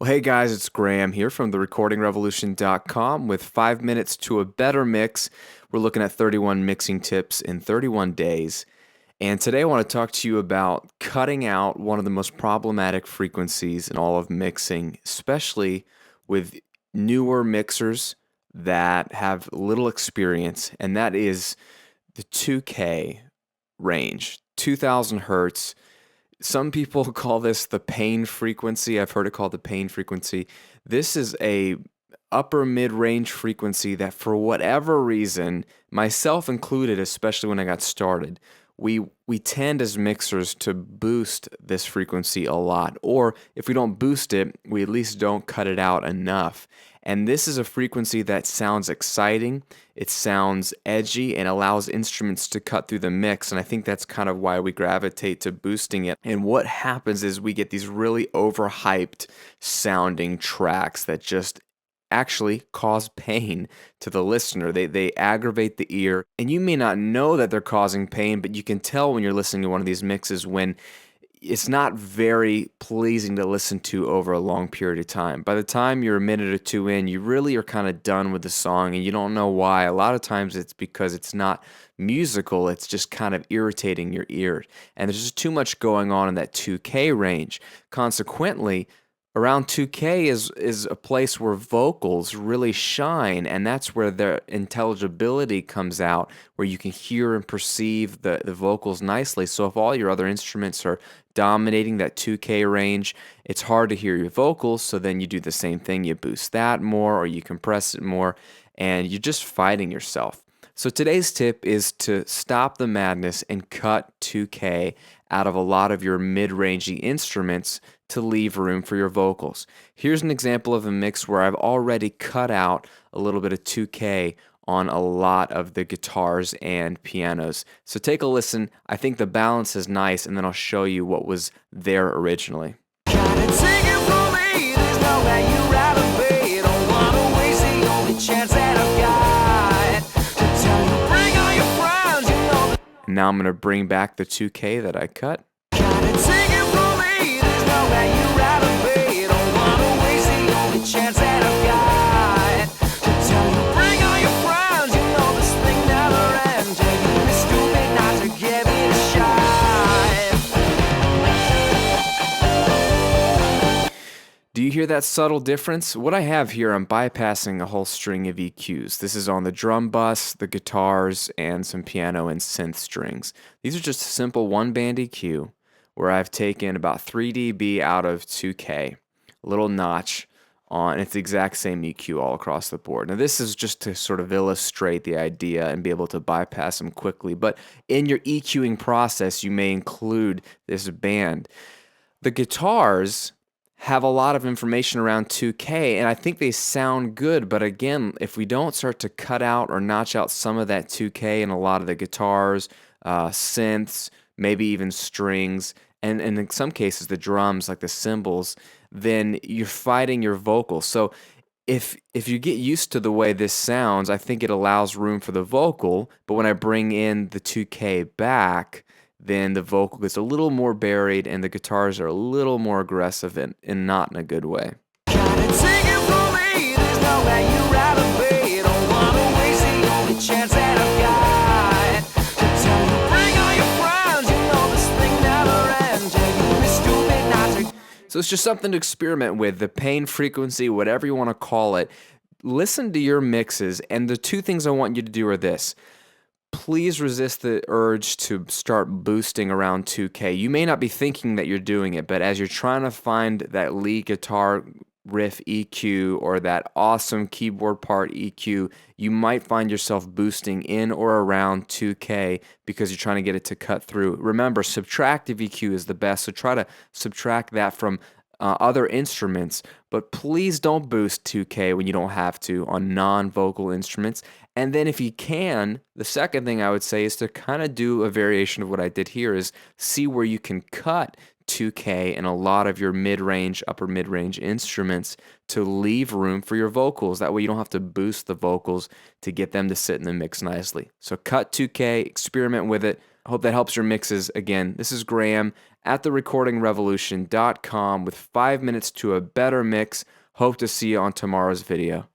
Well, hey guys, it's Graham here from therecordingrevolution.com with 5 minutes to a better mix. We're looking at 31 mixing tips in 31 days. And today I want to talk to you about cutting out one of the most problematic frequencies in all of mixing, especially with newer mixers that have little experience, and that is the 2K range, 2000 hertz. Some people call this the pain frequency. I've heard it called the pain frequency. This is a upper mid-range frequency that for whatever reason, myself included, especially when I got started, we tend as mixers to boost this frequency a lot. Or if we don't boost it, we at least don't cut it out enough. And this is a frequency that sounds exciting, it sounds edgy, and allows instruments to cut through the mix. And I think that's kind of why we gravitate to boosting it. And what happens is we get these really overhyped sounding tracks that just actually cause pain to the listener. They aggravate the ear, and you may not know that they're causing pain, but you can tell when you're listening to one of these mixes when it's not very pleasing to listen to over a long period of time. By the time you're a minute or two in, you really are kind of done with the song and you don't know why. A lot of times it's because it's not musical, it's just kind of irritating your ear. And there's just too much going on in that 2K range. Consequently, around 2K is a place where vocals really shine, and that's where their intelligibility comes out, where you can hear and perceive the vocals nicely. So if all your other instruments are dominating that 2K range, it's hard to hear your vocals, so then you do the same thing. You boost that more or you compress it more, and you're just fighting yourself. So today's tip is to stop the madness and cut 2K out of a lot of your mid-rangey instruments to leave room for your vocals. Here's an example of a mix where I've already cut out a little bit of 2K on a lot of the guitars and pianos. So take a listen. I think the balance is nice, and then I'll show you what was there originally. Now I'm going to bring back the 2K that I cut. Do you hear that subtle difference? What I have here, I'm bypassing a whole string of EQs. This is on the drum bus, the guitars, and some piano and synth strings. These are just a simple one-band EQ where I've taken about 3 dB out of 2K, a little notch on, it's the exact same EQ all across the board. Now this is just to sort of illustrate the idea and be able to bypass them quickly, but in your EQing process, you may include this band. The guitars have a lot of information around 2K, and I think they sound good, but again, if we don't start to cut out or notch out some of that 2K in a lot of the guitars, synths, maybe even strings, and in some cases the drums, like the cymbals, then you're fighting your vocals. So if you get used to the way this sounds, I think it allows room for the vocal, but when I bring in the 2K back, then the vocal gets a little more buried and the guitars are a little more aggressive and not in a good way. So it's just something to experiment with, the pain frequency, whatever you want to call it. Listen to your mixes, and the two things I want you to do are this. Please resist the urge to start boosting around 2K. You may not be thinking that you're doing it, but as you're trying to find that lead guitar riff EQ or that awesome keyboard part EQ, you might find yourself boosting in or around 2K because you're trying to get it to cut through. Remember, subtractive EQ is the best, so try to subtract that from other instruments, but please don't boost 2K when you don't have to on non-vocal instruments. And then if you can, the second thing I would say is to kind of do a variation of what I did here, is see where you can cut 2K in a lot of your mid-range, upper mid-range instruments to leave room for your vocals. That way you don't have to boost the vocals to get them to sit in the mix nicely. So cut 2K, experiment with it. Hope that helps your mixes. Again, this is Graham at therecordingrevolution.com with 5 minutes to a better mix. Hope to see you on tomorrow's video.